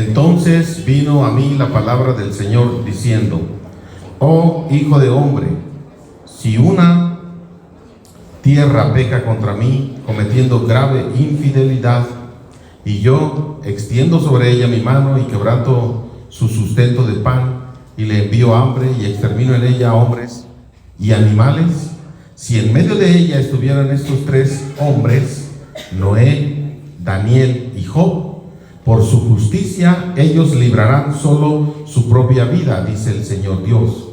Entonces vino a mí la palabra del Señor diciendo: oh hijo de hombre, si una tierra peca contra mí, cometiendo grave infidelidad, y yo extiendo sobre ella mi mano y quebranto su sustento de pan, y le envío hambre y extermino en ella hombres y animales, si en medio de ella estuvieran estos tres hombres, Noé, Daniel y Job, por su justicia ellos librarán solo su propia vida, dice el Señor Dios.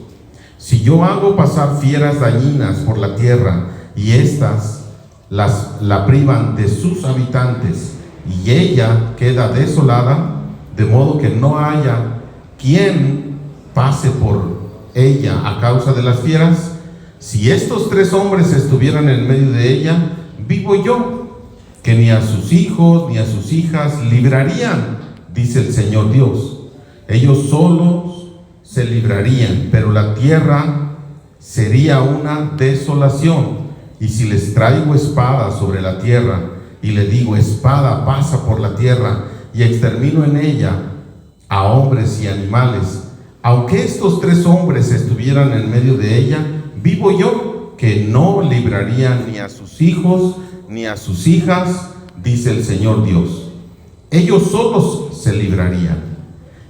Si yo hago pasar fieras dañinas por la tierra, y éstas la privan de sus habitantes, y ella queda desolada, de modo que no haya quien pase por ella a causa de las fieras, si estos tres hombres estuvieran en medio de ella, vivo yo, que ni a sus hijos ni a sus hijas librarían, dice el Señor Dios. Ellos solos se librarían, pero la tierra sería una desolación. Y si les traigo espada sobre la tierra, y le digo: espada, pasa por la tierra, y extermino en ella a hombres y animales, aunque estos tres hombres estuvieran en medio de ella, vivo yo, que no libraría ni a sus hijos ni a sus hijas, dice el Señor Dios. Ellos solos se librarían.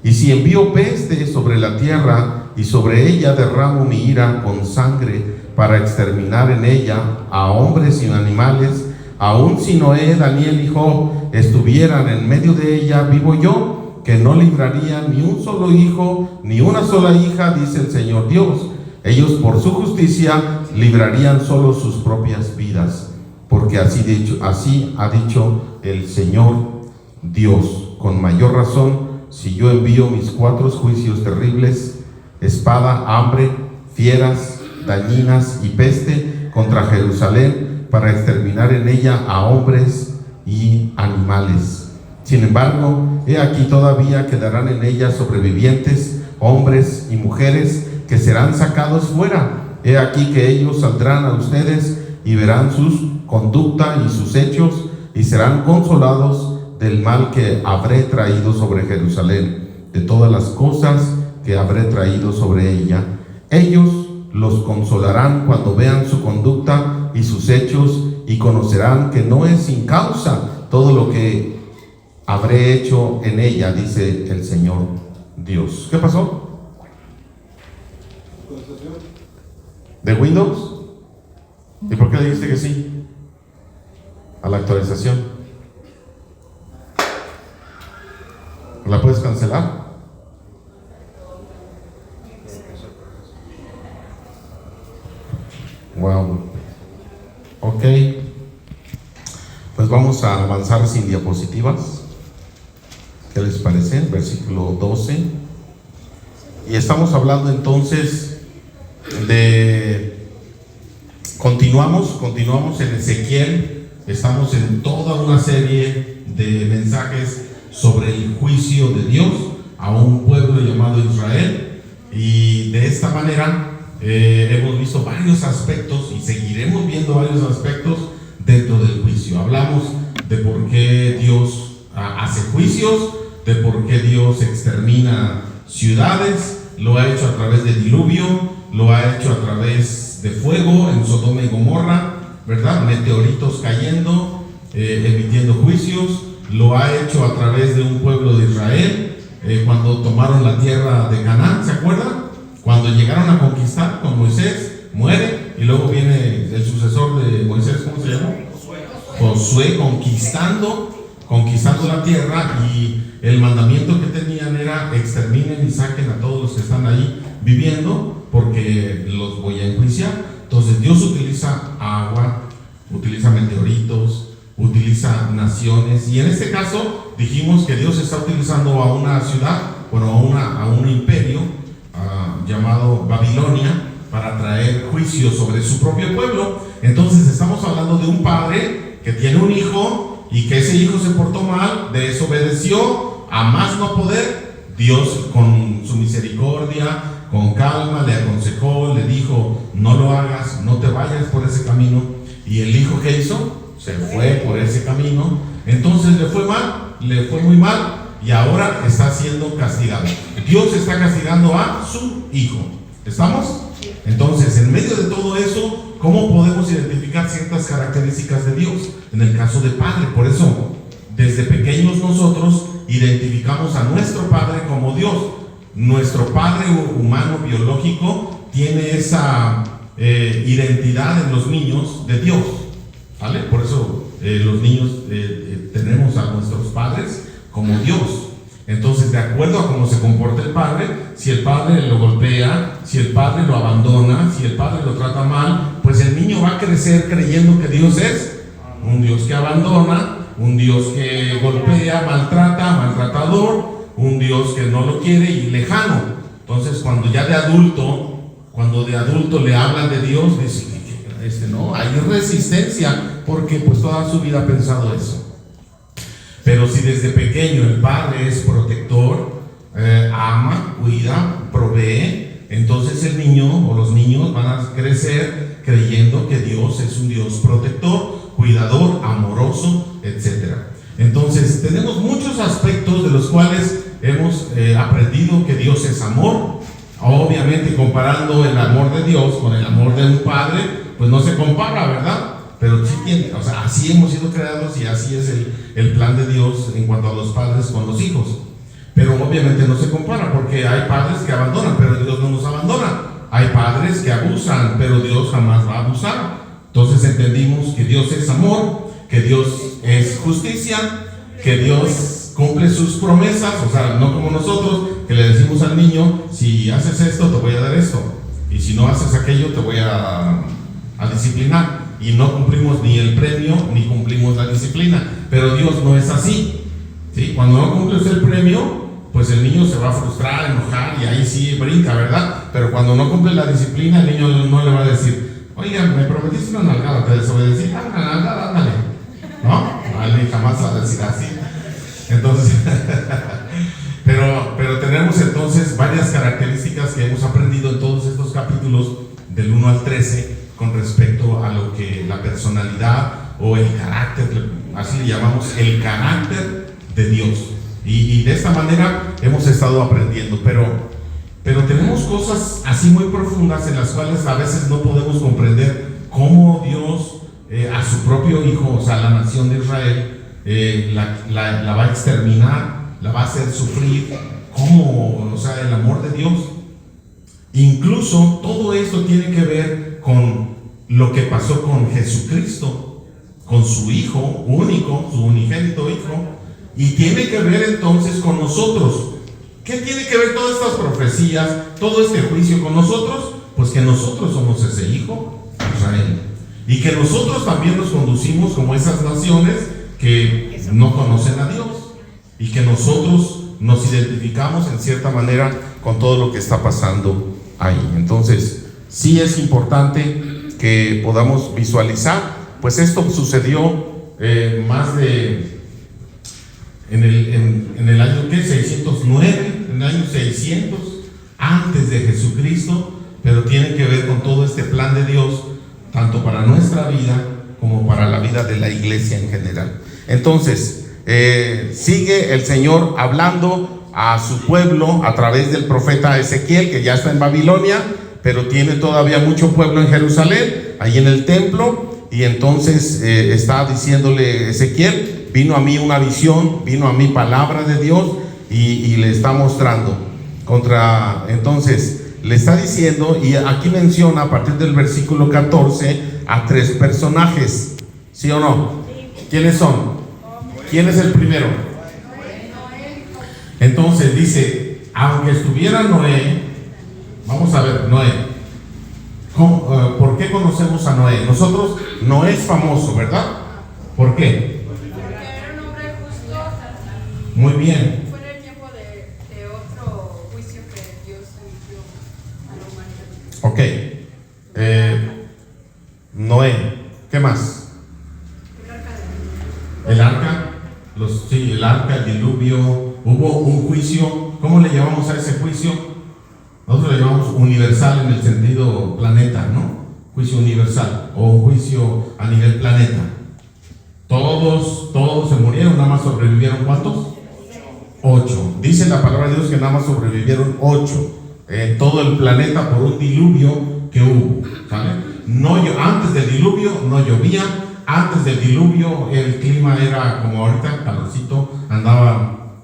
Y si envío peste sobre la tierra, y sobre ella derramo mi ira con sangre, para exterminar en ella a hombres y animales, aun si Noé, Daniel y Job estuvieran en medio de ella, vivo yo, que no libraría ni un solo hijo ni una sola hija, dice el Señor Dios. Ellos por su justicia librarían solo sus propias vidas, porque así ha dicho el Señor Dios. Con mayor razón, si yo envío mis cuatro juicios terribles, espada, hambre, fieras dañinas y peste contra Jerusalén, para exterminar en ella a hombres y animales. Sin embargo, he aquí todavía quedarán en ella sobrevivientes, hombres y mujeres, que serán sacados fuera. He aquí que ellos saldrán a ustedes y verán su conducta y sus hechos, y serán consolados del mal que habré traído sobre Jerusalén, de todas las cosas que habré traído sobre ella. Ellos los consolarán cuando vean su conducta y sus hechos, y conocerán que no es sin causa todo lo que habré hecho en ella, dice el Señor Dios. ¿Qué pasó? ¿De Windows? ¿Y por qué le dijiste que sí a la actualización? ¿La puedes cancelar? Wow. Ok. Pues vamos a avanzar sin diapositivas. ¿Qué les parece? Versículo 12. Y estamos hablando entonces de... Continuamos en Ezequiel. Estamos en toda una serie de mensajes sobre el juicio de Dios a un pueblo llamado Israel. Y de esta manera hemos visto varios aspectos y seguiremos viendo varios aspectos dentro del juicio. Hablamos de por qué Dios hace juicios, de por qué Dios extermina ciudades. Lo ha hecho a través del diluvio, lo ha hecho a través de fuego en Sodoma y Gomorra, ¿verdad? Meteoritos cayendo, emitiendo juicios. Lo ha hecho a través de un pueblo de Israel, cuando tomaron la tierra de Canaán, ¿se acuerdan? Cuando llegaron a conquistar con Moisés, muere, y luego viene el sucesor de Moisés, ¿cómo se llama? Josué, conquistando la tierra, y el mandamiento que tenían era: exterminen y saquen a todos los que están ahí viviendo, porque los voy a enjuiciar. Entonces Dios utiliza agua, utiliza meteoritos, utiliza naciones, y en este caso dijimos que Dios está utilizando a una ciudad, bueno, a un imperio llamado Babilonia, para traer juicio sobre su propio pueblo. Entonces estamos hablando de un padre que tiene un hijo, y que ese hijo se portó mal, desobedeció a más no poder. Dios, con su misericordia, con calma, le aconsejó, le dijo: no lo hagas, no te vayas por ese camino. Y el hijo, ¿qué hizo? Se fue por ese camino. Entonces le fue mal, le fue muy mal. y ahora está siendo castigado. Dios está castigando a su hijo. ¿Estamos? Entonces, en medio de todo eso, ¿cómo podemos identificar ciertas características de Dios? En el caso de padre, por eso, desde pequeños nosotros identificamos a nuestro padre como Dios. Nuestro padre humano biológico tiene esa identidad en los niños de Dios, ¿vale? Por eso los niños tenemos a nuestros padres como Dios. Entonces, de acuerdo a cómo se comporta el padre, si el padre lo golpea, si el padre lo abandona, si el padre lo trata mal, pues el niño va a crecer creyendo que Dios es un Dios que abandona, un Dios que golpea, maltrata, maltratador, un Dios que no lo quiere y lejano. Entonces, cuando de adulto le hablan de Dios, dice, no, hay resistencia, porque pues toda su vida ha pensado eso. Pero si desde pequeño el padre es protector, ama, cuida, provee, entonces el niño o los niños van a crecer creyendo que Dios es un Dios protector, cuidador, amoroso, etc. Entonces tenemos muchos aspectos de los cuales hemos aprendido que Dios es amor. Obviamente, comparando el amor de Dios con el amor de un padre, pues no se compara, ¿verdad? Pero sí tiene, o sea, así hemos sido creados y así es el plan de Dios en cuanto a los padres con los hijos. Pero obviamente no se compara, porque hay padres que abandonan, pero Dios no nos abandona. Hay padres que abusan, pero Dios jamás va a abusar. Entonces entendimos que Dios es amor, que Dios es justicia, que Dios cumple sus promesas, o sea, no como nosotros, que le decimos al niño, si haces esto, te voy a dar esto, y si no haces aquello, te voy a disciplinar. Y no cumplimos ni el premio ni cumplimos la disciplina. Pero Dios no es así, ¿sí? Cuando no cumples el premio, pues el niño se va a frustrar, enojar y ahí sí brinca, ¿verdad? Pero cuando no cumple la disciplina, el niño no le va a decir, oiga, me prometiste una nalgada, te desobedecí, una nalgada, ándale, ¿no? Él jamás va a decir así. Entonces pero tenemos entonces varias características que hemos aprendido en todos estos capítulos del 1 al 13 con respecto a lo que la personalidad o el carácter, así le llamamos, el carácter de Dios. Y de esta manera hemos estado aprendiendo, pero tenemos cosas así muy profundas en las cuales a veces no podemos comprender cómo Dios a su propio hijo, o sea, la nación de Israel, la va a exterminar, la va a hacer sufrir, cómo, o sea, el amor de Dios. Incluso todo esto tiene que ver con lo que pasó con Jesucristo, con su Hijo único, su unigénito Hijo, y tiene que ver entonces con nosotros. ¿Qué tiene que ver todas estas profecías, todo este juicio con nosotros? Pues que nosotros somos ese Hijo, Israel, y que nosotros también nos conducimos como esas naciones que no conocen a Dios, y que nosotros nos identificamos en cierta manera con todo lo que está pasando ahí. Entonces, sí es importante que podamos visualizar, pues esto sucedió más de en el año 609, en el año 600 antes de Jesucristo, pero tiene que ver con todo este plan de Dios, tanto para nuestra vida como para la vida de la iglesia en general. Entonces, sigue el Señor hablando a su pueblo a través del profeta Ezequiel, que ya está en Babilonia, pero tiene todavía mucho pueblo en Jerusalén, ahí en el templo. Y entonces está diciéndole Ezequiel, vino a mí una visión, vino a mí palabra de Dios, y le está mostrando entonces le está diciendo, y aquí menciona a partir del versículo 14 a 3 personajes, ¿sí o no? ¿Quiénes son? ¿Quién es el primero? Entonces dice, aunque estuviera Noé, vamos a ver, Noé, ¿por qué conocemos a Noé? Nosotros, Noé es famoso, ¿verdad? ¿Por qué? Porque era un hombre justo. Muy bien. Fue en el tiempo de otro juicio que Dios emitió a la humanidad. Ok. Noé, ¿qué más? El arca El arca, el arca, el diluvio, hubo un juicio. ¿Cómo le llamamos a ese juicio? Nosotros le llamamos universal en el sentido planeta, ¿no? Juicio universal o un juicio a nivel planeta. Todos se murieron, nada más sobrevivieron ¿cuántos? 8. Dice la palabra de Dios que nada más sobrevivieron 8 en todo el planeta por un diluvio que hubo, ¿sale? Antes del diluvio no llovía. Antes del diluvio el clima era como ahorita, calorcito,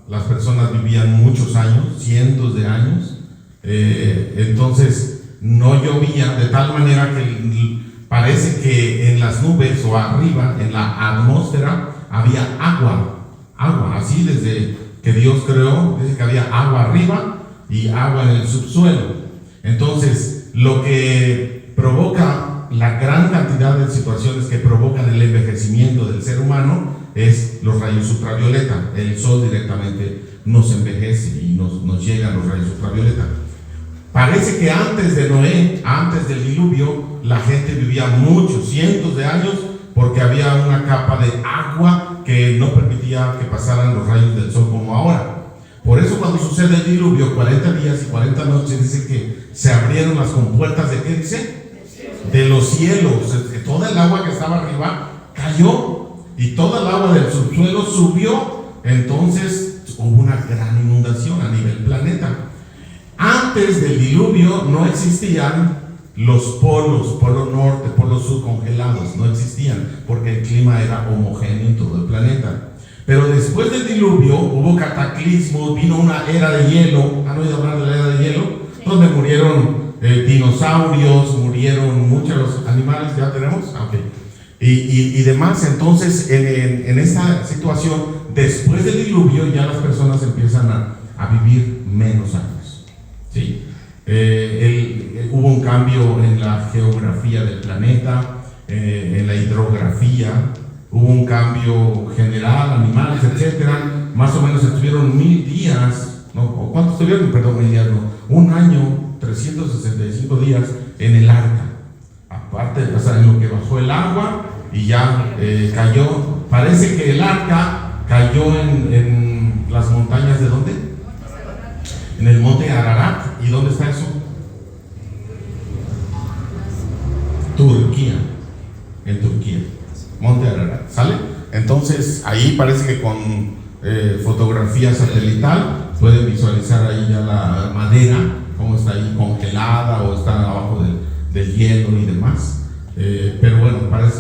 las personas vivían muchos años, cientos de años, entonces no llovía, de tal manera que parece que en las nubes o arriba, en la atmósfera, había agua, así desde que Dios creó, dice que había agua arriba y agua en el subsuelo. Entonces, lo que provoca la gran cantidad de situaciones que provocan el envejecimiento del ser humano es los rayos ultravioleta. El sol directamente nos envejece y nos llegan los rayos ultravioleta. Parece que antes de Noé, antes del diluvio, la gente vivía muchos, cientos de años, porque había una capa de agua que no permitía que pasaran los rayos del sol como ahora. Por eso cuando sucede el diluvio, 40 días y 40 noches, dice que se abrieron las compuertas de, ¿qué dice? De los cielos. Toda el agua que estaba arriba cayó y toda el agua del subsuelo subió. Entonces hubo una gran inundación a nivel planeta. Antes del diluvio no existían los polos, polo norte, polo sur congelados, no existían porque el clima era homogéneo en todo el planeta. Pero después del diluvio hubo cataclismos, vino una era de hielo. ¿Han oído hablar de la era de hielo? Donde murieron dinosaurios, murieron muchos animales, ya tenemos, okay. y demás. Entonces en esta situación, después del diluvio, ya las personas empiezan a vivir menos años, ¿sí? Hubo un cambio en la geografía del planeta, en la hidrografía, hubo un cambio general, animales, etcétera. Más o menos estuvieron 1000 días, ¿no? ¿O cuántos estuvieron? Perdón, 1000 días, no, un año, 365 días en el arca. Aparte, o sea, en lo que bajó el agua y ya cayó. Parece que el arca cayó en las montañas de ¿dónde? En el monte Ararat. ¿Y dónde está eso? Turquía. En Turquía. Monte Ararat. ¿Sale? Entonces, ahí parece que con fotografía satelital pueden visualizar ahí ya la madera, cómo está ahí congelada o está abajo del hielo y demás. Pero bueno,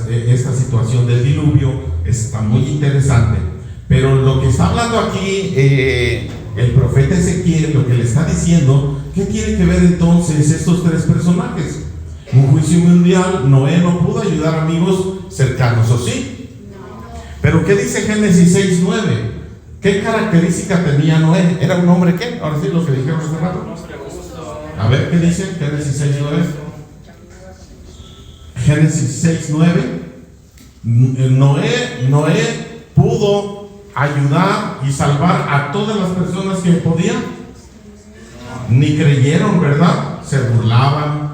esta situación del diluvio está muy interesante. Pero lo que está hablando aquí el profeta Ezequiel, lo que le está diciendo, ¿qué tiene que ver entonces estos tres personajes? Un juicio mundial. Noé no pudo ayudar amigos cercanos, ¿o sí? Pero ¿qué dice Génesis 6:9? ¿Qué característica tenía Noé? ¿Era un hombre qué? Ahora sí, lo que dijeron hace rato. A ver, ¿qué dice Génesis 6:9? Génesis 6:9. Noé pudo ayudar y salvar a todas las personas que podía. Ni creyeron, ¿verdad? Se burlaban.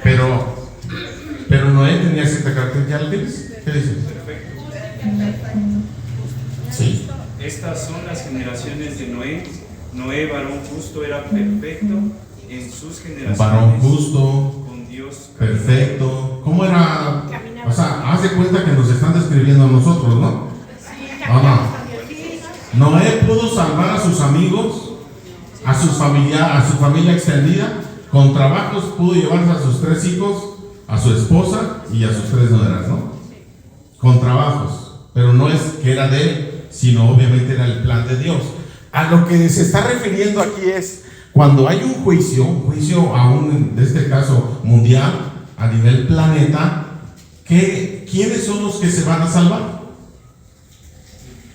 Pero Noé tenía cierta característica. ¿Qué dice? Sí. Estas son las generaciones de Noé. Noé, varón justo, era perfecto en sus generaciones. Varón justo, con Dios, perfecto. ¿Cómo era? O sea, haz de cuenta que nos están describiendo a nosotros, ¿no? Noé pudo salvar a sus amigos, a su familia extendida. Con trabajos pudo llevarse a sus 3 hijos, a su esposa y a sus 3 nueras, ¿no? Con trabajos. Pero no es que era de él, sino obviamente era el plan de Dios. A lo que se está refiriendo aquí es cuando hay un juicio aún en este caso mundial, a nivel planeta, ¿quiénes son los que se van a salvar?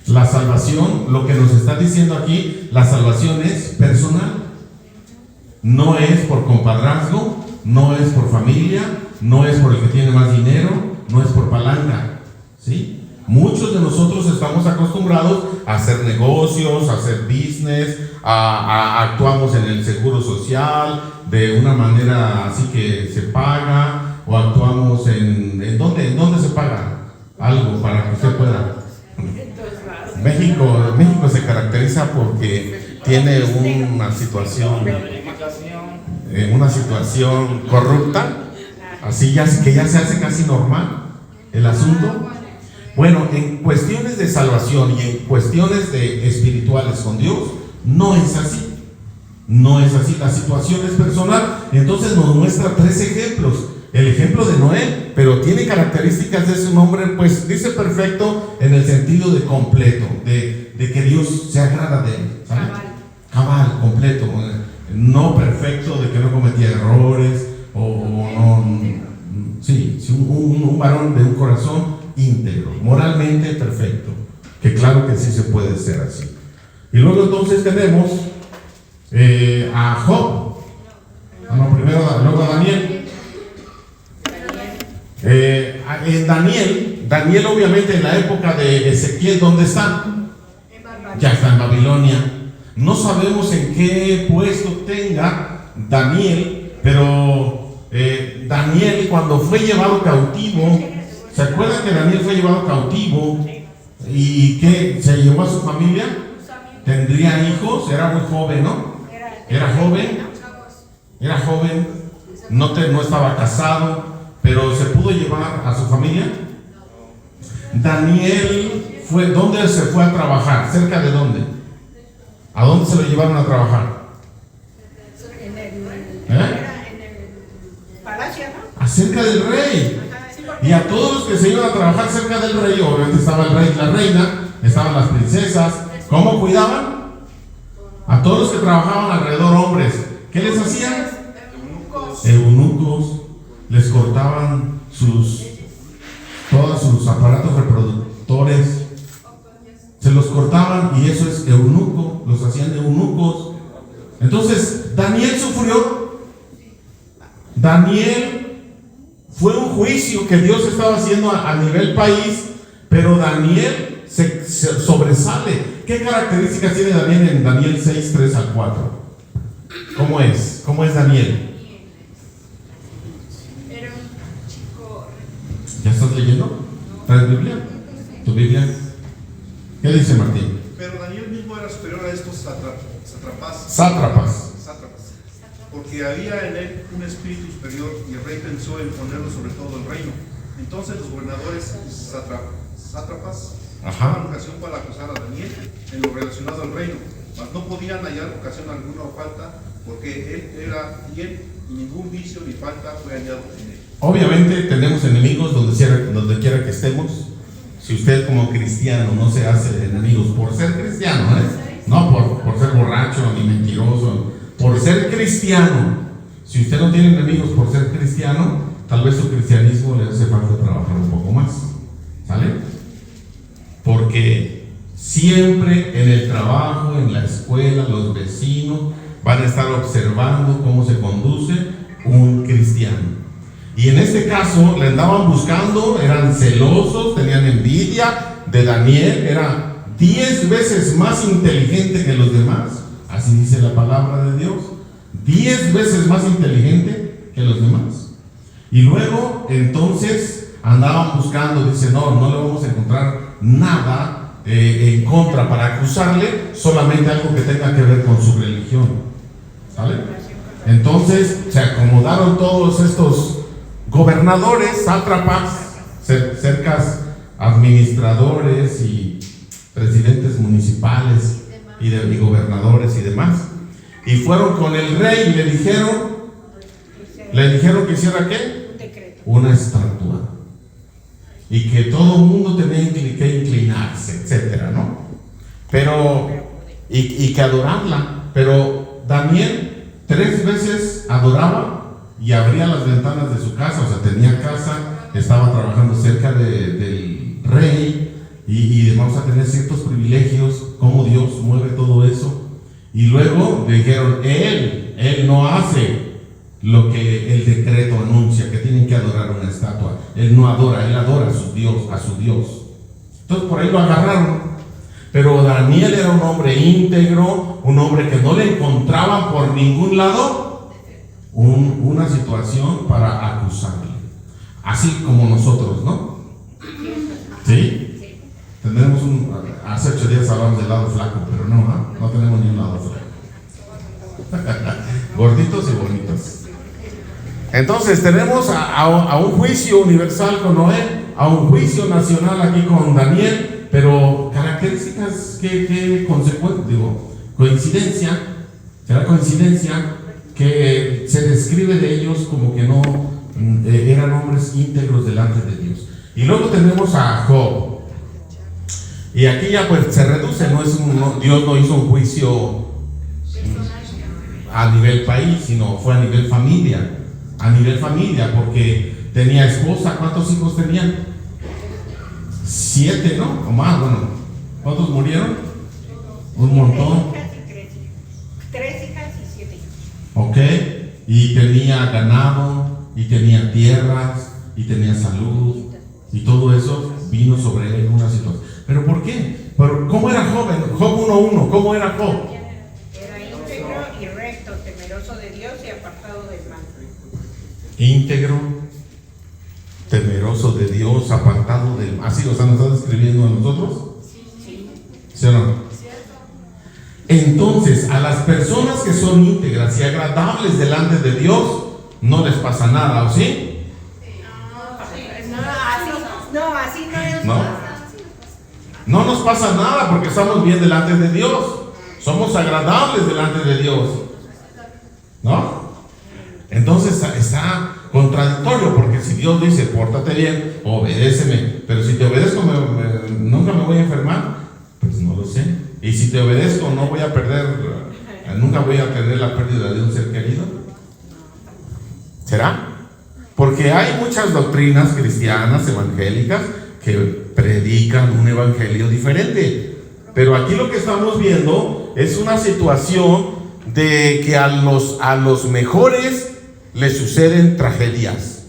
La salvación, lo que nos está diciendo aquí, la salvación es personal. No es por compadrazgo, no es por familia, no es por el que tiene más dinero, no es por palanca, ¿sí? Muchos de nosotros estamos acostumbrados a hacer negocios, a hacer business, actuamos en el seguro social de una manera así que se paga, o actuamos ¿en dónde se paga algo para que usted pueda? México se caracteriza porque tiene una situación corrupta, así que ya se hace casi normal el asunto. Bueno, en cuestiones de salvación y en cuestiones de espirituales con Dios, no es así. No es así, la situación es personal. Entonces nos muestra 3 ejemplos. El ejemplo de Noé, pero tiene características de ese hombre, pues dice perfecto en el sentido de completo, de que Dios se agrada de él, ¿sabes? Cabal, completo, no perfecto, de que no cometía errores, o no, sí, un varón de un corazón íntegro, moralmente perfecto, que claro que sí se puede ser así. Y luego entonces tenemos a Job, luego a Daniel. En Daniel obviamente en la época de Ezequiel, ¿dónde está? Ya está en Babilonia. No sabemos en qué puesto tenga Daniel, pero Daniel cuando fue llevado cautivo, ¿se acuerdan que Daniel fue llevado cautivo? ¿Y qué? ¿Se llevó a su familia? ¿Tendría hijos? Era muy joven, ¿no? Era joven, no estaba casado, pero se pudo llevar a su familia. Daniel ¿dónde se fue a trabajar? ¿Cerca de dónde? ¿A dónde se lo llevaron a trabajar? En el palacio, ¿no? Acerca del rey. Y a todos los que se iban a trabajar cerca del rey, obviamente estaba el rey y la reina, estaban las princesas. ¿Cómo cuidaban? A todos los que trabajaban alrededor, hombres, ¿qué les hacían? Eunucos. Les cortaban todos sus aparatos reproductores, se los cortaban, y eso es eunuco, los hacían eunucos. Entonces Daniel sufrió. Daniel fue un juicio que Dios estaba haciendo a nivel país, pero Daniel se sobresale. ¿Qué características tiene Daniel en Daniel 6, 3 al 4? ¿Cómo es? ¿Cómo es Daniel? ¿Ya estás leyendo? ¿Traes Biblia? ¿Tu Biblia? ¿Qué dice Martín? Pero Daniel mismo era superior a estos sátrapas, porque había en él un espíritu superior, y el rey pensó en ponerlo sobre todo el reino. Entonces los gobernadores sátrapas buscaban ocasión para acusar a Daniel en lo relacionado al reino, mas no podían hallar ocasión alguna o falta, porque él era fiel y ningún vicio ni falta fue hallado en él. Obviamente tenemos enemigos donde quiera que estemos. Si usted como cristiano no se hace enemigos por ser cristiano, no por ser borracho ni mentiroso, por ser cristiano. Si usted no tiene enemigos por ser cristiano, tal vez su cristianismo le hace falta trabajar un poco más, ¿sale? Porque siempre en el trabajo, en la escuela, los vecinos van a estar observando cómo se conduce un cristiano. Y en este caso le andaban buscando, eran celosos, tenían envidia de Daniel, era 10 veces más inteligente que los demás, así dice la palabra de Dios, 10 veces más inteligente que los demás. Y luego entonces andaban buscando, dice, no le vamos a encontrar nada en contra para acusarle, solamente algo que tenga que ver con su religión, ¿sale? Entonces se acomodaron todos estos gobernadores, sátrapas, cercas administradores y presidentes municipales y gobernadores y demás, y fueron con el rey y le dijeron que hiciera ¿qué? Una estatua, y que todo el mundo tenía que inclinarse, etcétera, ¿no? Pero y que adorarla. Pero Daniel 3 veces adoraba y abría las ventanas de su casa, o sea, tenía casa, estaba trabajando cerca del rey, y vamos a tener ciertos privilegios, cómo Dios mueve todo eso. Y luego le dijeron, él no hace lo que el decreto anuncia, que tienen que adorar una estatua. Él no adora, él adora a su Dios. Entonces por ahí lo agarraron. Pero Daniel era un hombre íntegro, un hombre que no le encontraban por ningún lado una situación para acusarle, así como nosotros, ¿no? ¿Sí? Tenemos hace 8 días hablamos del lado flaco, pero no tenemos ni un lado flaco. Gorditos y bonitos. Entonces tenemos a un juicio universal con Noé, a un juicio nacional aquí con Daniel, pero características que coincidencia, será coincidencia que se describe de ellos como que no eran hombres íntegros delante de Dios. Y luego tenemos a Job. Y aquí ya pues se reduce, Dios no hizo un juicio a nivel país, sino fue a nivel familia. A nivel familia, porque tenía esposa. ¿Cuántos hijos tenían? 7, ¿no? O más, bueno. ¿Cuántos murieron? Un montón. 3 hijas y 7 hijos. Ok. Y tenía ganado, y tenía tierras, y tenía salud, y todo eso vino sobre él en una situación. ¿Pero por qué? ¿Pero cómo era Job? Job 1:1, ¿cómo era Job? Era íntegro y recto, temeroso de Dios y apartado del mal. Íntegro, temeroso de Dios, apartado del mal. ¿Así nos está describiendo a nosotros? Sí. ¿Sí o no? Entonces, a las personas que son íntegras y agradables delante de Dios, no les pasa nada, ¿o sí? Así no es. No. No nos pasa nada porque estamos bien delante de Dios. Somos agradables delante de Dios. ¿No? Entonces está contradictorio, porque si Dios dice, pórtate bien, obedéceme, pero si te obedezco, nunca me voy a enfermar, pues no lo sé. Y si te obedezco, no voy a perder, nunca voy a tener la pérdida de un ser querido. ¿Será? Porque hay muchas doctrinas cristianas, evangélicas, que predican un evangelio diferente. Pero aquí lo que estamos viendo es una situación de que a los mejores les suceden tragedias,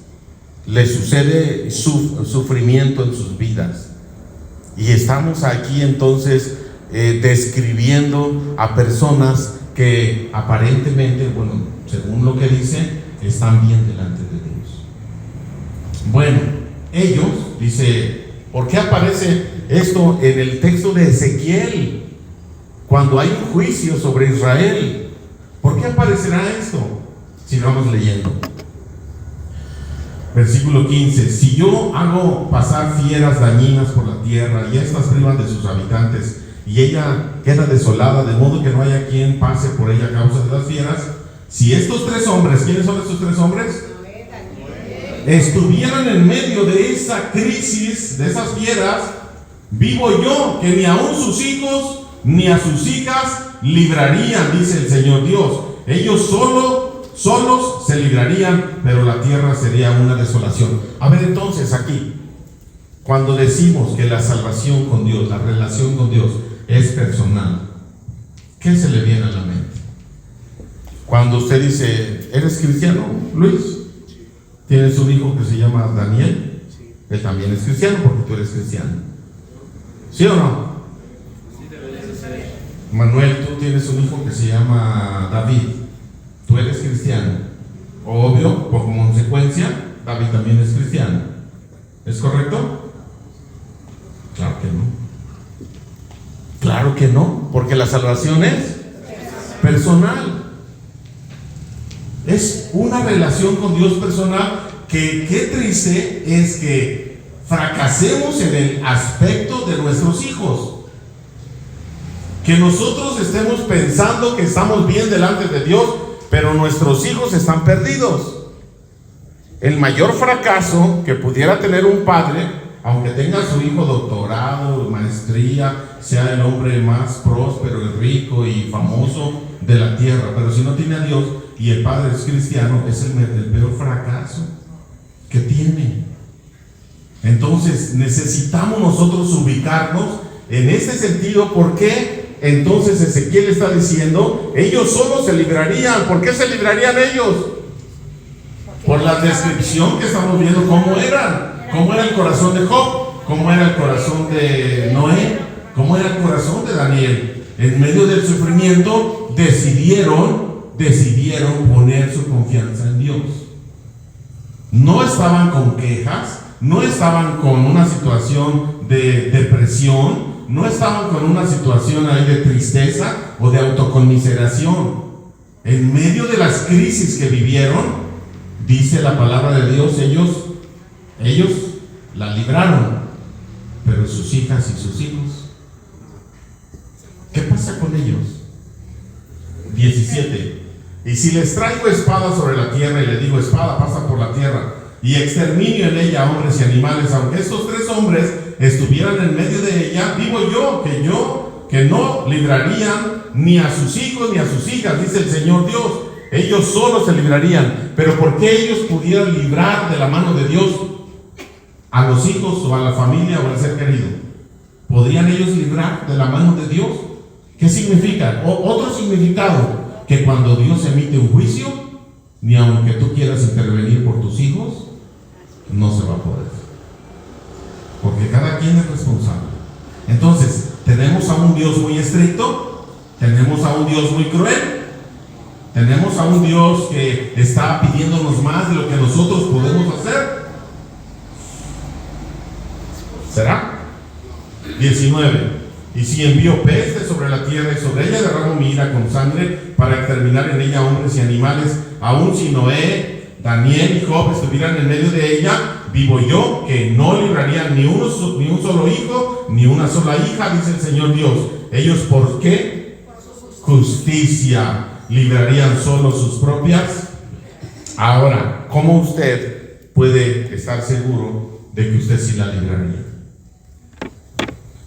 les sucede sufrimiento en sus vidas. Y estamos aquí entonces describiendo a personas que aparentemente, bueno, según lo que dice, están bien delante de Dios. Bueno, ellos, dice, ¿por qué aparece esto en el texto de Ezequiel? Cuando hay un juicio sobre Israel, ¿por qué aparecerá esto? Sigamos leyendo. Versículo 15: si yo hago pasar fieras dañinas por la tierra y estas privan de sus habitantes, y ella queda desolada, de modo que no haya quien pase por ella a causa de las fieras, si estos 3 hombres, ¿quiénes son estos 3 hombres? Estuvieran en medio de esa crisis, de esas fieras, vivo yo que ni aun sus hijos ni a sus hijas librarían, dice el Señor Dios. Ellos solos se librarían, pero la tierra sería una desolación. A ver, entonces aquí, cuando decimos que la salvación con Dios, la relación con Dios es personal, ¿qué se le viene a la mente? Cuando usted dice, ¿eres cristiano, Luis? ¿Tienes un hijo que se llama Daniel? Él también es cristiano porque tú eres cristiano. ¿Sí o no? Manuel, tú tienes un hijo que se llama David. Tú eres cristiano. Obvio, por consecuencia, David también es cristiano. ¿Es correcto? Claro que no. Claro que no, porque la salvación es personal. Es una relación con Dios personal que qué triste es que fracasemos en el aspecto de nuestros hijos. Que nosotros estemos pensando que estamos bien delante de Dios, pero nuestros hijos están perdidos. El mayor fracaso que pudiera tener un padre, aunque tenga a su hijo doctorado, maestría, sea el hombre más próspero y rico y famoso de la tierra, pero si no tiene a Dios y el padre es cristiano, es el peor fracaso que tiene. Entonces necesitamos nosotros ubicarnos en este sentido. ¿Por qué? Entonces Ezequiel está diciendo, ellos solo se librarían. ¿Por qué se librarían ellos? Por la descripción que estamos viendo, cómo eran. ¿Cómo era el corazón de Job? ¿Cómo era el corazón de Noé? ¿Cómo era el corazón de Daniel? En medio del sufrimiento decidieron poner su confianza en Dios. No estaban con quejas, no estaban con una situación de depresión, no estaban con una situación ahí de tristeza o de autoconmiseración. En medio de las crisis que vivieron, dice la palabra de Dios, ellos la libraron, pero sus hijas y sus hijos, ¿qué pasa con ellos? 17. Y si les traigo espada sobre la tierra y le digo espada pasa por la tierra y exterminio en ella hombres y animales, aunque estos 3 hombres estuvieran en medio de ella, digo yo que no librarían ni a sus hijos ni a sus hijas, dice el Señor Dios. Ellos solos se librarían, pero ¿por qué ellos pudieran librar de la mano de Dios a los hijos o a la familia o al ser querido? ¿Podrían ellos librar de la mano de Dios? ¿Qué significa? Otro significado, que cuando Dios emite un juicio, ni aunque tú quieras intervenir por tus hijos, no se va a poder, porque cada quien es responsable. Entonces, tenemos a un Dios muy estricto, tenemos a un Dios muy cruel, tenemos a un Dios que está pidiéndonos más de lo que nosotros podemos hacer. ¿Será? 19. Y si envío peste sobre la tierra y sobre ella derramo mi ira con sangre para exterminar en ella hombres y animales, aun si Noé, Daniel y Job estuvieran en medio de ella, vivo yo que no librarían ni un solo hijo ni una sola hija, dice el Señor Dios. Ellos, ¿por qué? Justicia librarían solo sus propias. Ahora, ¿cómo usted puede estar seguro de que usted sí la libraría?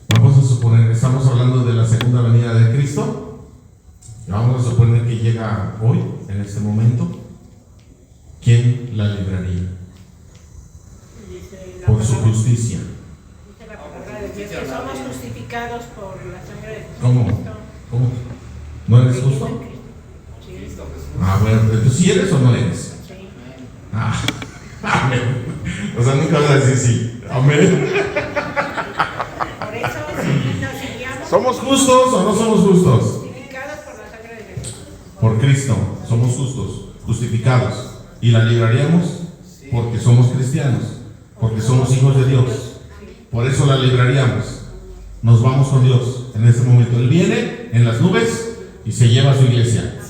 Vamos a suponer, estamos hablando de la segunda venida de Cristo. Vamos a suponer que llega hoy, en este momento. ¿Quién la libraría? Por su justicia. Dice la palabra de Dios que somos justificados por la sangre de Cristo. ¿Cómo? ¿No eres justo? Sí. Ah, bueno, ¿tú sí eres o no eres? Sí. Ah, amén. O sea, nunca vas a decir sí. Amén. Por eso, si nos guiamos, ¿Somos justos o no somos justos? justificados por la sangre de Jesús. Por Cristo somos justos, justificados. ¿Y la libraríamos? Porque somos cristianos, porque somos hijos de Dios. Por eso la libraríamos. Nos vamos con Dios en este momento. Él viene en las nubes y se lleva a su iglesia.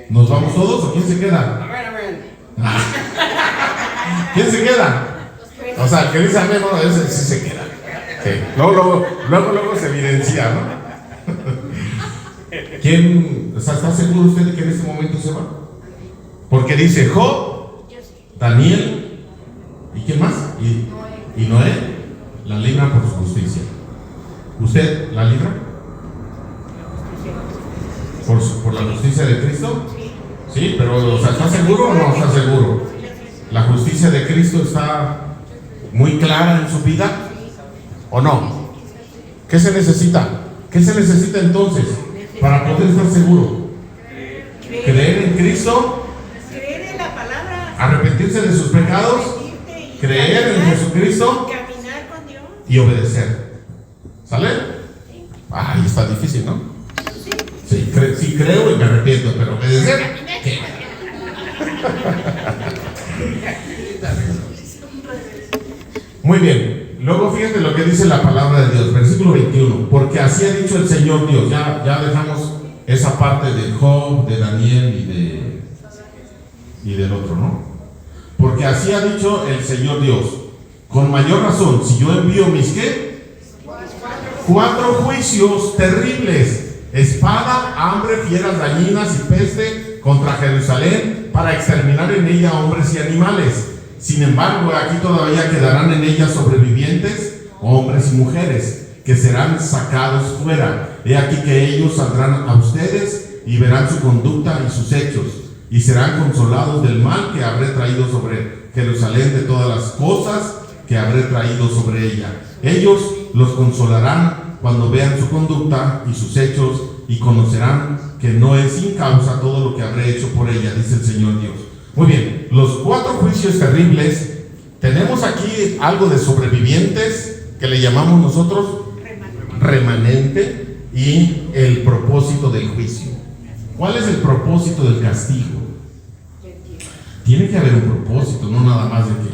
¿Nos vamos todos o quién se queda? ¿Quién se queda? O sea, el que dice amén, no, ese sí se queda. Sí. Luego se evidencia, ¿no? ¿Quién? O sea, ¿está seguro usted de que en este momento se va? Porque dice Job, Daniel, ¿y quién más? Y Noé la libran por su justicia. ¿Usted la libra? ¿Por la justicia de Cristo? Sí, pero o sea, ¿está seguro o no está seguro? ¿La justicia de Cristo está muy clara en su vida o no? ¿Qué se necesita? ¿Qué se necesita entonces para poder estar seguro? Creer en Cristo, Creer en la palabra, arrepentirse de sus pecados, creer en Jesucristo caminar con Dios. y obedecer. ¿Sale? Ay, está difícil, ¿no? Sí, sí creo y me arrepiento, pero obedecer, ¿qué? Muy bien. Luego fíjate lo que dice la palabra de Dios, versículo 21. Porque así ha dicho el Señor Dios. Ya dejamos esa parte de Job, de Daniel y del otro, ¿no? Porque así ha dicho el Señor Dios. Con mayor razón, si yo envío mis ¿qué? 4 juicios terribles: espada, hambre, fieras dañinas y peste contra Jerusalén, para exterminar en ella hombres y animales. Sin embargo, aquí todavía quedarán en ella sobrevivientes, hombres y mujeres, que serán sacados fuera. He aquí que ellos saldrán a ustedes y verán su conducta y sus hechos, y serán consolados del mal que habré traído sobre Jerusalén, de todas las cosas que habré traído sobre ella. Ellos los consolarán cuando vean su conducta y sus hechos, y conocerán que no es sin causa todo lo que habré hecho por ella, dice el Señor Dios. Muy bien, los 4 juicios terribles. Tenemos aquí algo de sobrevivientes, que le llamamos nosotros remanente, y el propósito del juicio. ¿Cuál es el propósito del castigo? Tiene que haber un propósito, no nada más de que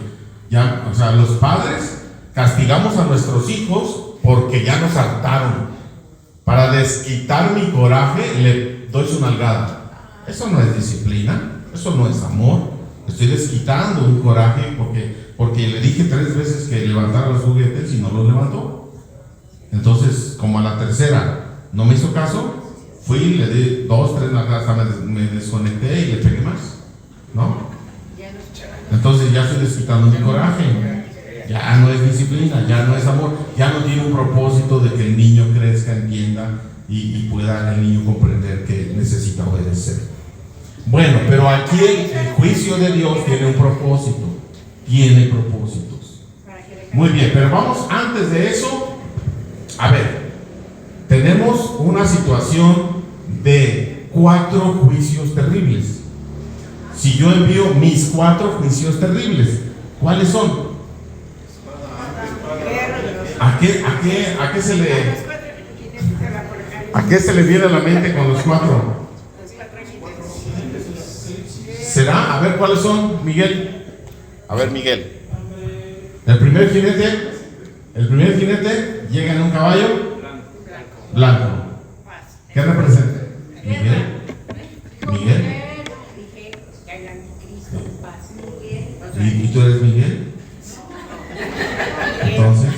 ya, o sea, los padres castigamos a nuestros hijos porque ya nos hartaron. Para desquitar mi coraje le doy su nalgada. Eso no es disciplina, eso no es amor. Estoy desquitando un coraje porque Porque le dije 3 veces que levantara los juguetes y no los levantó. Entonces, como a la tercera no me hizo caso, fui, le di 2, 3, hasta me desconecté y le pegué más, ¿no? Entonces ya estoy desquitando mi coraje. Ya no es disciplina, ya no es amor, ya no tiene un propósito de que el niño crezca, entienda y pueda el niño comprender que necesita obedecer. Bueno, pero aquí el juicio de Dios tiene un propósito, tiene propósitos. Muy bien, pero vamos antes de eso, a ver, tenemos una situación de 4 juicios terribles. Si yo envío mis 4 juicios terribles, ¿cuáles son? ¿A qué se le viene a la mente con los 4? ¿Será? A ver, ¿cuáles son, Miguel? A ver, Miguel. El primer jinete llega en un caballo blanco. ¿Qué representa? Miguel. ¿Y tú eres Miguel? Entonces,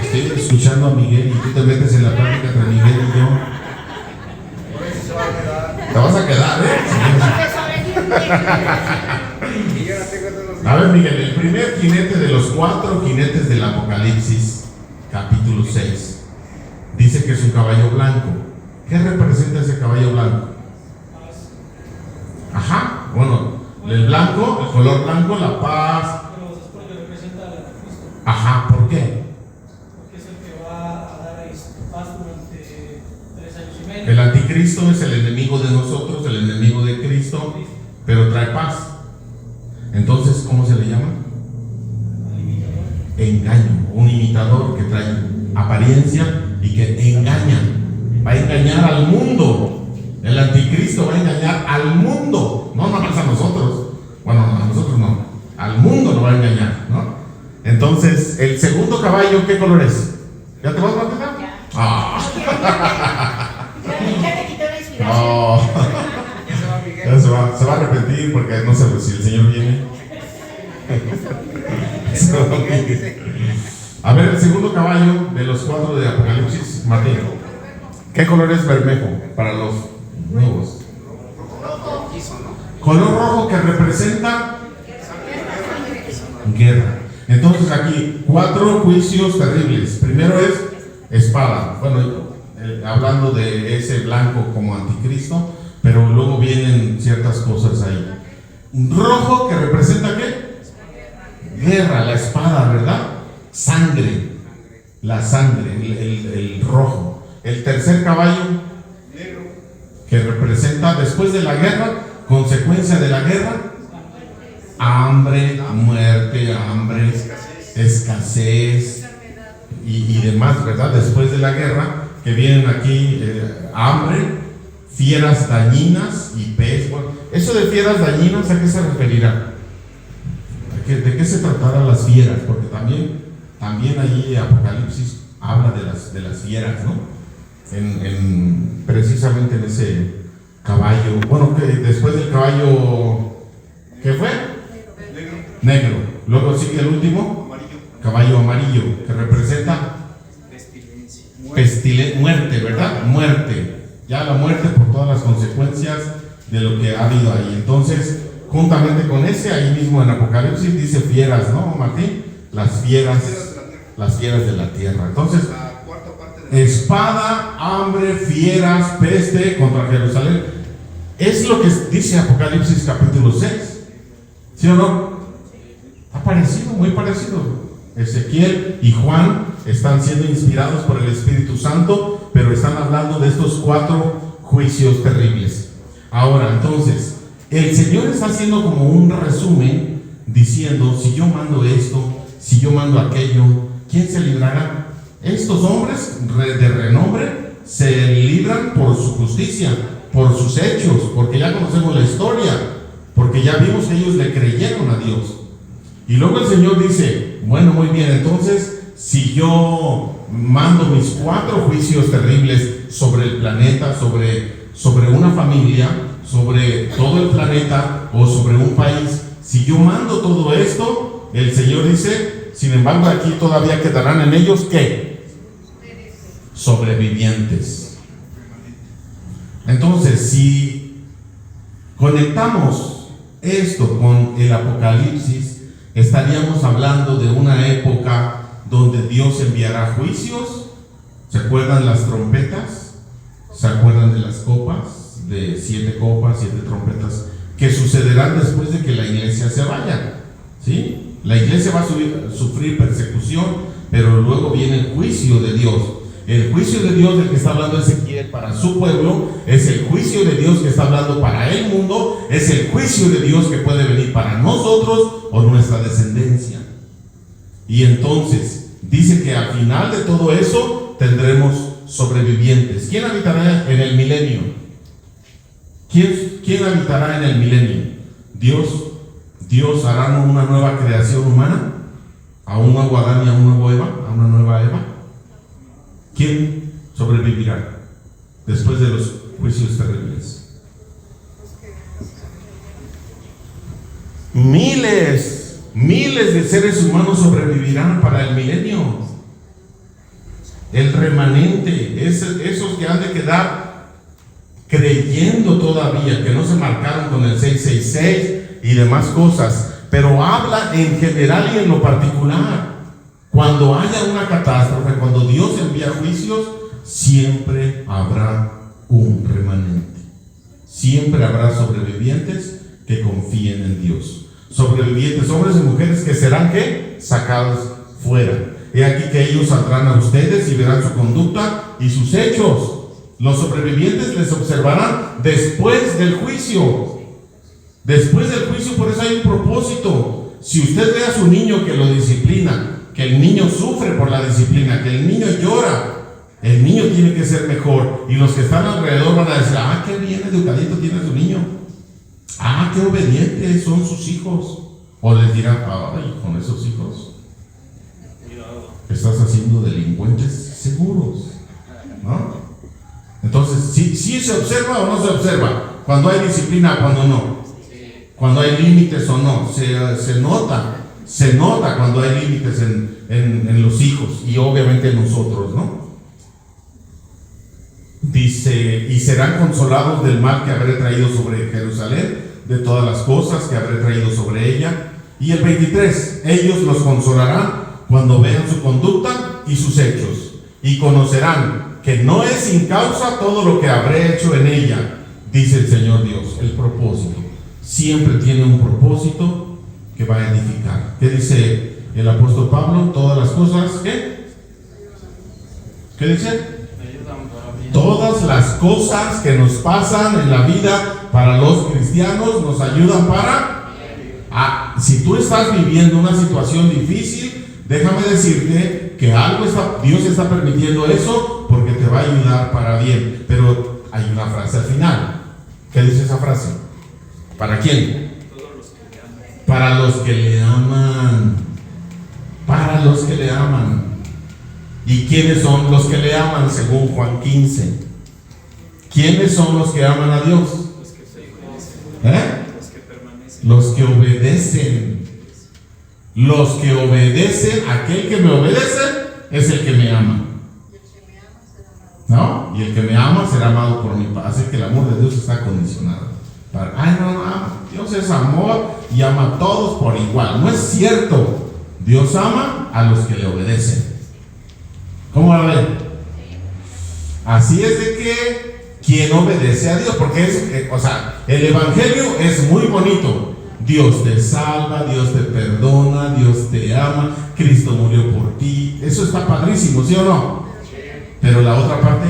estoy escuchando a Miguel y tú te metes en la plática entre Miguel y yo. Te vas a quedar, A ver, Miguel, el primer jinete de los 4 jinetes del Apocalipsis, capítulo 6, dice que es un caballo blanco. ¿Qué representa ese caballo blanco? Ajá, bueno, el blanco, el color blanco, la paz. Pero es porque representa al anticristo. Ajá, ¿por qué? Porque es el que va a dar paz durante 3 años y medio. El anticristo es el enemigo de nosotros, el enemigo de Cristo, pero trae paz. Entonces, ¿cómo se le llama? Engaño, un imitador que trae apariencia y que engaña. Va a engañar al mundo. El anticristo va a engañar al mundo, no nomás a nosotros. Bueno, a nosotros no, al mundo lo va a engañar, ¿no? Entonces, el segundo caballo, ¿qué color es? ¿Ya te vas a matar? Ya te quitó la inspiración. No. Ya se va a arrepentir porque no sé si el Señor viene. A ver, el segundo caballo de los 4 de Apocalipsis, Martín. ¿Qué color es bermejo para los nuevos? Color rojo que representa guerra. Entonces aquí 4 juicios terribles. Primero es espada. Bueno, hablando de ese blanco como anticristo, pero luego vienen ciertas cosas ahí. Rojo que representa ¿qué? Guerra, la espada, ¿verdad? Sangre, la sangre, el rojo. El tercer caballo que representa después de la guerra, consecuencia de la guerra, hambre, muerte, hambre, escasez y demás, ¿verdad? Después de la guerra, que vienen aquí hambre, fieras dañinas y pez. Bueno, eso de fieras dañinas, ¿a qué se referirá? ¿De qué se tratarán las fieras? Porque también allí Apocalipsis habla de las fieras, ¿no? Precisamente en ese caballo. Bueno, que después del caballo, ¿qué fue? Negro. Luego sigue el último, caballo amarillo, que representa muerte, ¿verdad? Muerte. Ya la muerte por todas las consecuencias de lo que ha habido ahí. Entonces, juntamente con ese, ahí mismo en Apocalipsis dice fieras, ¿no, Martín? Las fieras de la tierra. Entonces, espada, hambre, fieras, peste contra Jerusalén. Es lo que dice Apocalipsis capítulo 6. ¿Sí o no? Ha parecido, muy parecido. Ezequiel y Juan están siendo inspirados por el Espíritu Santo, pero están hablando de estos 4 juicios terribles. Ahora, entonces, el Señor está haciendo como un resumen, diciendo, si yo mando esto, si yo mando aquello, ¿quién se librará? Estos hombres de renombre se libran por su justicia, por sus hechos, porque ya conocemos la historia, porque ya vimos que ellos le creyeron a Dios. Y luego el Señor dice, bueno, muy bien, entonces, si yo mando mis 4 juicios terribles sobre el planeta, sobre una familia, sobre todo el planeta o sobre un país, si yo mando todo esto, el Señor dice, sin embargo aquí todavía quedarán en ellos, ¿qué? Sobrevivientes. Entonces, si conectamos esto con el Apocalipsis, estaríamos hablando de una época donde Dios enviará juicios. ¿Se acuerdan las trompetas? ¿Se acuerdan de las copas? De 7 copas, 7 trompetas, que sucederán después de que la iglesia se vaya, ¿sí? La iglesia va a sufrir persecución, pero luego viene el juicio de Dios. El juicio de Dios del que está hablando Ezequiel para su pueblo es el juicio de Dios que está hablando para el mundo, es el juicio de Dios que puede venir para nosotros o nuestra descendencia. Y entonces dice que al final de todo eso tendremos sobrevivientes. ¿Quién habitará en el milenio? ¿Quién habitará en el milenio? ¿Dios hará una nueva creación humana? ¿A un nuevo Adán y a un nuevo Eva? ¿A una nueva Eva? ¿Quién sobrevivirá después de los juicios terribles? Miles de seres humanos sobrevivirán para el milenio. El remanente, esos que han de quedar creyendo todavía, que no se marcaron con el 666 y demás cosas, pero habla en general y en lo particular. Cuando haya una catástrofe, cuando Dios envía juicios, siempre habrá un remanente. Siempre habrá sobrevivientes que confíen en Dios. Sobrevivientes, hombres y mujeres que serán, ¿qué? Sacados fuera. He aquí que ellos saldrán a ustedes y verán su conducta y sus hechos. Los sobrevivientes les observarán después del juicio. Después del juicio, por eso hay un propósito. Si usted ve a su niño que lo disciplina, que el niño sufre por la disciplina, que el niño llora, el niño tiene que ser mejor. Y los que están alrededor van a decir, qué bien educadito tiene su niño. Qué obedientes son sus hijos. O les dirán, con esos hijos estás haciendo delincuentes seguros, ¿no? Entonces, ¿sí se observa o no se observa? Cuando hay disciplina, cuando no. Cuando hay límites o no. Se nota cuando hay límites en los hijos y obviamente en nosotros, ¿no? Dice, y serán consolados del mal que habré traído sobre Jerusalén, de todas las cosas que habré traído sobre ella. Y el 23, ellos los consolarán cuando vean su conducta y sus hechos, y conocerán que no es sin causa todo lo que habré hecho en ella, dice el Señor Dios. El propósito siempre tiene un propósito que va a edificar. ¿Qué dice el apóstol Pablo? Todas las cosas, ¿qué dice? Todas las cosas que nos pasan en la vida para los cristianos nos ayudan para... si tú estás viviendo una situación difícil, déjame decirte que Dios está permitiendo eso porque te va a ayudar para bien. Pero hay una frase al final. ¿Qué dice esa frase? ¿Para quién? Para los que le aman. Para los que le aman. ¿Y quiénes son los que le aman según Juan 15? ¿Quiénes son los que aman a Dios? Los que obedecen. Los que obedecen, aquel que me obedece es el que me ama. ¿No? Y el que me ama será amado por mi Padre. Así que el amor de Dios está condicionado. Dios es amor y ama a todos por igual. No es cierto. Dios ama a los que le obedecen. ¿Cómo la ven? Así es de que quien obedece a Dios, porque el evangelio es muy bonito. Dios te salva, Dios te perdona, Dios te ama, Cristo murió por ti. Eso está padrísimo, ¿sí o no? Pero la otra parte,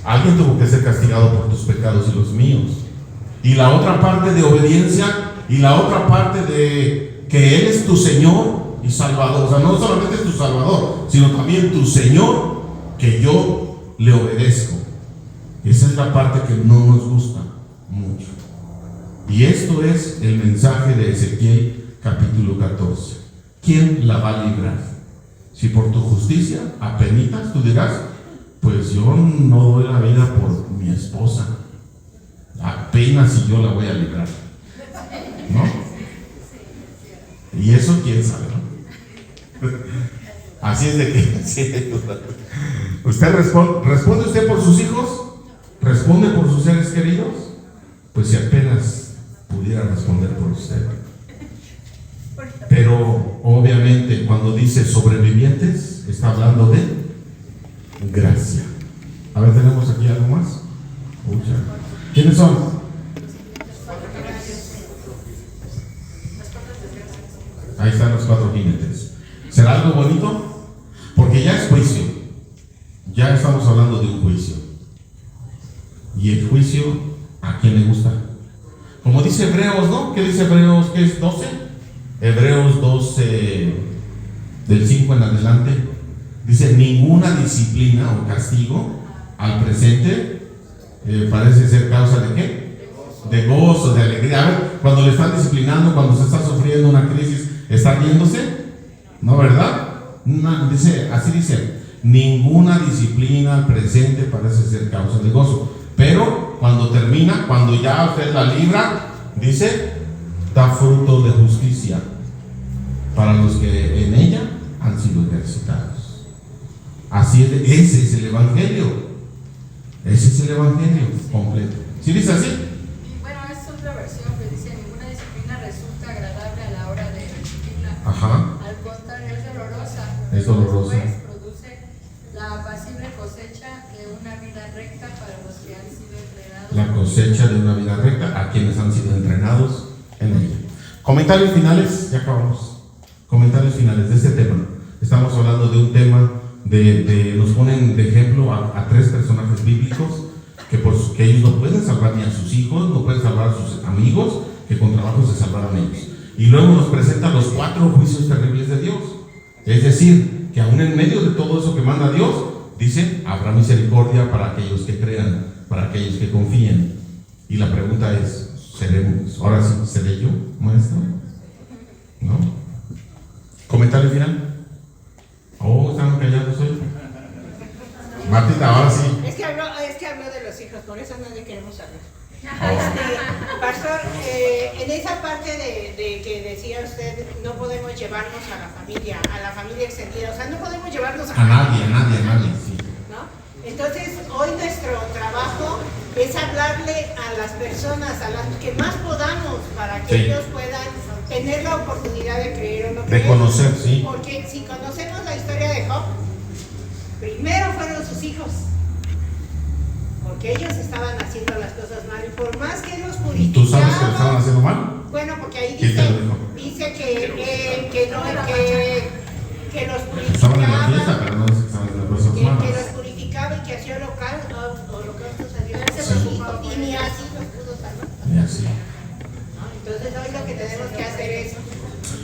alguien tuvo que ser castigado por tus pecados y los míos. Y la otra parte de obediencia, y la otra parte de que Él es tu Señor y Salvador. No solamente es tu Salvador, sino también tu Señor, que yo le obedezco. Esa es la parte que no nos gusta mucho. Y esto es el mensaje de Ezequiel capítulo 14. ¿Quién la va a librar? Si por tu justicia, apenitas, tú dirás, pues yo no doy la vida por mi esposa, apenas si yo la voy a librar, ¿no? Y eso quién sabe, ¿no? Así es de que sí, usted responde usted por sus hijos, responde por sus seres queridos, pues si apenas pudiera responder por usted. Pero obviamente cuando dice sobrevivientes, está hablando de gracia. A ver, tenemos aquí algo más. ¿Quiénes son? Ahí están los 4 jinetes. ¿Será algo bonito? Porque ya es juicio. Ya estamos hablando de un juicio. Y el juicio, ¿a quién le gusta? Como dice Hebreos, ¿no? ¿Qué dice Hebreos? ¿Qué es 12? Hebreos 12, del 5 en adelante. Dice, ninguna disciplina o castigo al presente parece ser causa de ¿qué? De gozo, de alegría. A ver, cuando le están disciplinando, cuando se está sufriendo una crisis, ¿está riéndose? ¿No, verdad? No, dice, así dice, ninguna disciplina al presente parece ser causa de gozo. Pero cuando termina, cuando ya usted la libra, dice, da fruto de justicia para los que en ella han sido ejercitados. Así es, ese es el evangelio. Ese es el evangelio completo. ¿Sí dice así? Y bueno, es otra versión que dice: ninguna disciplina resulta agradable a la hora de recibirla. Ajá. Al contrario, es dolorosa. Es dolorosa. Después produce la apacible cosecha de una vida recta para los que han sido entrenados. La cosecha de una vida recta a quienes han sido entrenados en ella. Comentarios finales, ya acabamos. Comentarios finales de este tema. Estamos hablando de un tema nos ponen de ejemplo a 3 personajes bíblicos que ellos no pueden salvar ni a sus hijos, no pueden salvar a sus amigos, que con trabajo se salvaron ellos. Y luego nos presentan los 4 juicios terribles de Dios. Es decir, que aún en medio de todo eso que manda Dios, dice, habrá misericordia para aquellos que crean, para aquellos que confíen. Y la pregunta es, ahora sí, ¿seré yo, maestro? ¿No? ¿Comentario final? Oh, están callados hoy. Martita, ahora sí. Es que habló de los hijos, por eso no le queremos hablar. Oh. Pastor, en esa parte de que decía usted, no podemos llevarnos a la familia extendida, o sea, no podemos llevarnos a nadie, sí. ¿no? Entonces, hoy nuestro trabajo es hablarle a las personas, a las que más podamos, para que ellos puedan tener la oportunidad de creer o no creer. De conocer, sí. Porque si conocemos la historia de Job, primero fueron sus hijos. Porque ellos estaban haciendo las cosas mal y por más que los purificaban. ¿Y tú sabes que lo estaban haciendo mal? Bueno, porque ahí ¿Quién te lo dijo? dice que los purificaba. Estaban en la fiesta, pero no dice que estaban haciendo cosas malas. Que los purificaba y que hacía holocaustos a Dios. Sí. Y ni así los pudo salvar. Y así. Entonces hoy lo que tenemos que hacer es.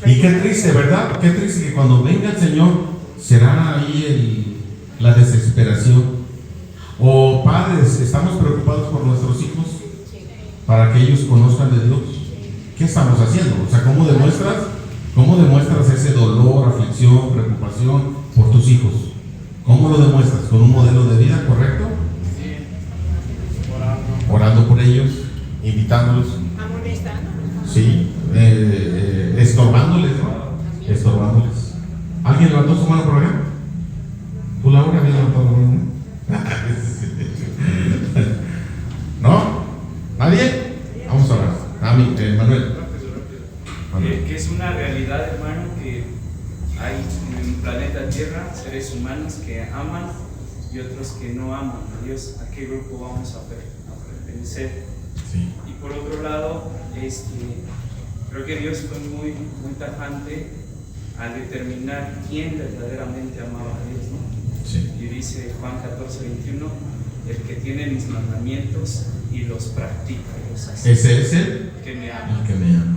Y qué triste, ¿verdad? Qué triste que cuando venga el Señor será ahí la desesperación. O padres, estamos preocupados por nuestros hijos para que ellos conozcan de Dios. ¿Qué estamos haciendo? O sea, ¿cómo demuestras ese dolor, aflicción, preocupación por tus hijos? ¿Cómo lo demuestras? ¿Con un modelo de vida correcto? Orando por ellos, invitándolos. Sí, estorbándoles, ¿no? Estorbándoles. ¿Alguien levantó su mano por acá? ¿Tú, Laura, habías levantado la mano? ¿No? ¿Nadie? Vamos a hablar. Manuel. Que es una realidad, hermano, que hay en el planeta Tierra seres humanos que aman y otros que no aman a Dios. ¿A qué grupo vamos a pertenecer? Sí. Y por otro lado, creo que Dios fue muy tajante al determinar quién verdaderamente amaba a Dios, ¿no? Sí. Y dice Juan 14:21, el que tiene mis mandamientos y los practica, los hace. Ese es el que me ama. El que me ama.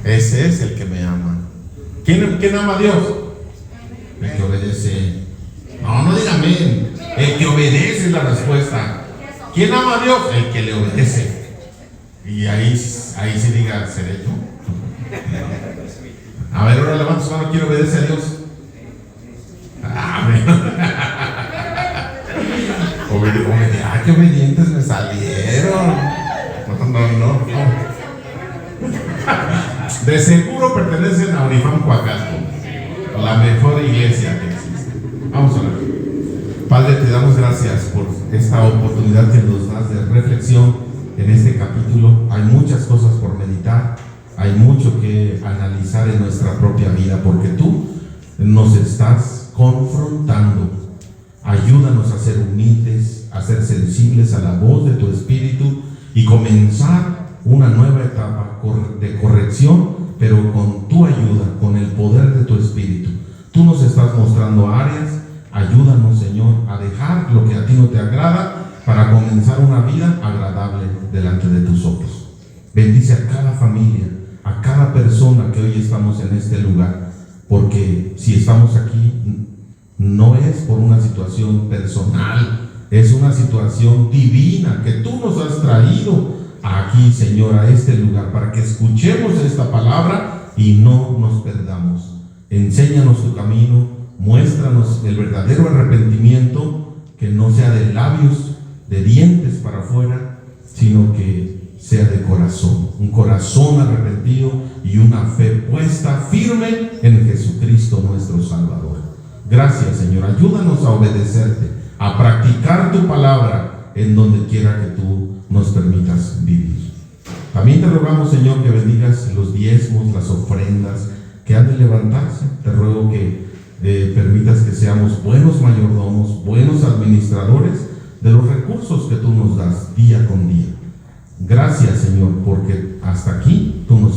Ese es el que me ama. ¿Quién ama a Dios? El que obedece. No diga amén. El que obedece es la respuesta. ¿Quién ama a Dios? El que le obedece. Y ahí sí diga, ¿seré yo? A ver, ahora levanta su mano. ¿Quién obedece a Dios? Amén. Qué obedientes me salieron. No. De seguro pertenecen a Unifam Coacasco, la mejor iglesia que existe. Vamos a orar. Padre, te damos gracias por esta oportunidad que nos das de reflexión en este capítulo. Hay muchas cosas por meditar, hay mucho que analizar en nuestra propia vida, porque tú nos estás confrontando. Ayúdanos a ser humildes, a ser sensibles a la voz de tu Espíritu y comenzar una nueva etapa de corrección, pero con tu ayuda, con el poder de tu Espíritu. Tú nos estás mostrando áreas. Ayúdanos, Señor, a dejar lo que a ti no te agrada para comenzar una vida agradable delante de tus ojos. Bendice a cada familia, a cada persona que hoy estamos en este lugar, porque si estamos aquí no es por una situación personal, es una situación divina que tú nos has traído aquí, Señor, a este lugar, para que escuchemos esta palabra y no nos perdamos. Enséñanos tu camino, muéstranos el verdadero arrepentimiento, que no sea de labios, de dientes para afuera, sino que sea de corazón, un corazón arrepentido y una fe puesta firme en Jesucristo nuestro Salvador. Gracias, Señor, ayúdanos a obedecerte, a practicar tu palabra en donde quiera que tú nos permitas vivir. También te rogamos, Señor, que bendigas los diezmos, las ofrendas que han de levantarse. Te ruego que permitas que seamos buenos mayordomos, buenos administradores de los recursos que tú nos das día con día. Gracias, Señor, porque hasta aquí tú nos